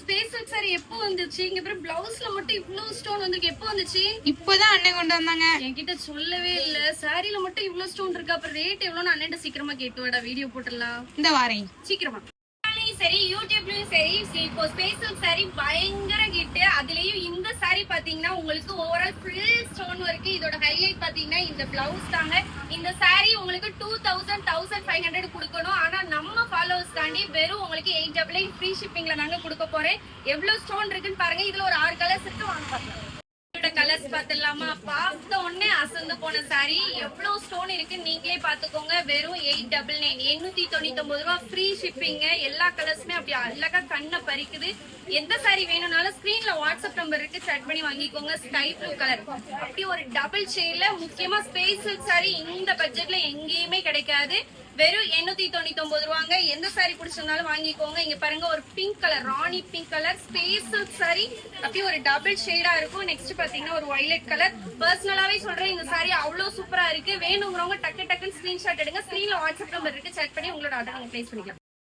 Space silk sorry எப்போ வந்துச்சு? இங்க பாரு பிளவுஸ்ல மட்டும் இவ்ளோ ஸ்டோன் வந்திருக்கு. எப்போ வந்துச்சு? இப்போதான் அண்ணன் கொண்டு வந்தாங்க. என்கிட்ட சொல்லவே இல்ல. சாரில மட்டும் இவ்ளோ ஸ்டோன் இருக்கு. அப்ப ரேட் எவ்வளவுன்னு அண்ணன்ட்ட சீக்கிரமா கேட்டு வாடா, வீடியோ போட்டுடலாம். இந்த வாரேன் சீக்கிரமா. சரி யூடியூப்லயும் சரி இப்போ ஸ்பேஸ் சில்க் சாரி பயங்கர ஹிட். அதுலயும் இந்த சாரி பாத்தீங்கன்னா உங்களுக்கு ஓவரால் ஃபுல் ஸ்டோன் ஒர்க். இதோட ஹைலைட் பாத்தீங்கன்னா இந்த பிளவுஸ் தாங்க. இந்த சாரி உங்களுக்கு 1500 கொடுக்கணும். ஆனா நம்ம ஃபாலோவர்ஸ் தாண்டி வெறும் உங்களுக்கு 899 ஃப்ரீ ஷிப்பிங்ல நாங்க கொடுக்க போறேன். எவ்வளவு ஸ்டோன் இருக்குன்னு பாருங்க. இதுல ஒரு 6 கலர்ஸ் இருக்கு, வாங்க பார்க்கலாம். கலர்ஸ் பாத்துடலாமா? பார்த்த உடனே அசந்து போன சாரி. எவ்வளவு ஸ்டோன் இருக்கு நீங்களே பாத்துக்கோங்க. வெறும் 899 899 ரூபாய் ஃப்ரீ ஷிப்பிங்க. எல்லா கலர்ஸுமே அப்படி அழகா கண்ணை பறிக்குது. எந்த சாரி வேணும்னாலும் ஸ்கிரீன்ல வாட்ஸ்அப் நம்பர் இருக்கு, செட் பண்ணி வாங்கிக்கோங்க. ஸ்கை ப்ளூ கலர் அப்படி ஒரு டபுள் ஷேட்ல. முக்கியமா ஸ்பேஸ் சில்க் சாரி இந்த பட்ஜெட்ல எங்கேயுமே கிடைக்காது. வெறும் 899 ரூபாங்க. எந்த சாரி பிடிச்சிருந்தாலும் வாங்கிக்கோங்க. இங்க பாருங்க ஒரு pink colour, rani pink colour space silk sari. அப்படியே ஒரு டபுள் ஷேடா இருக்கும். நெக்ஸ்ட் பாத்தீங்கன்னா ஒரு வயலட் கலர். பர்சனலாவே சொல்றேன் இந்த சாரி அவ்வளவு சூப்பரா இருக்கு. வேணுங்கிறவங்க டக்கு டக்குன்னு ஸ்கிரீன்ஷாட் எடுங்க. ஸ்கிரீன்ல வாட்ஸ்அப் நம்பர் இருக்கு, செக் பண்ணி உங்களோட ஆர்டர் நீங்க பிளேஸ் பண்ணிக்கலாம்.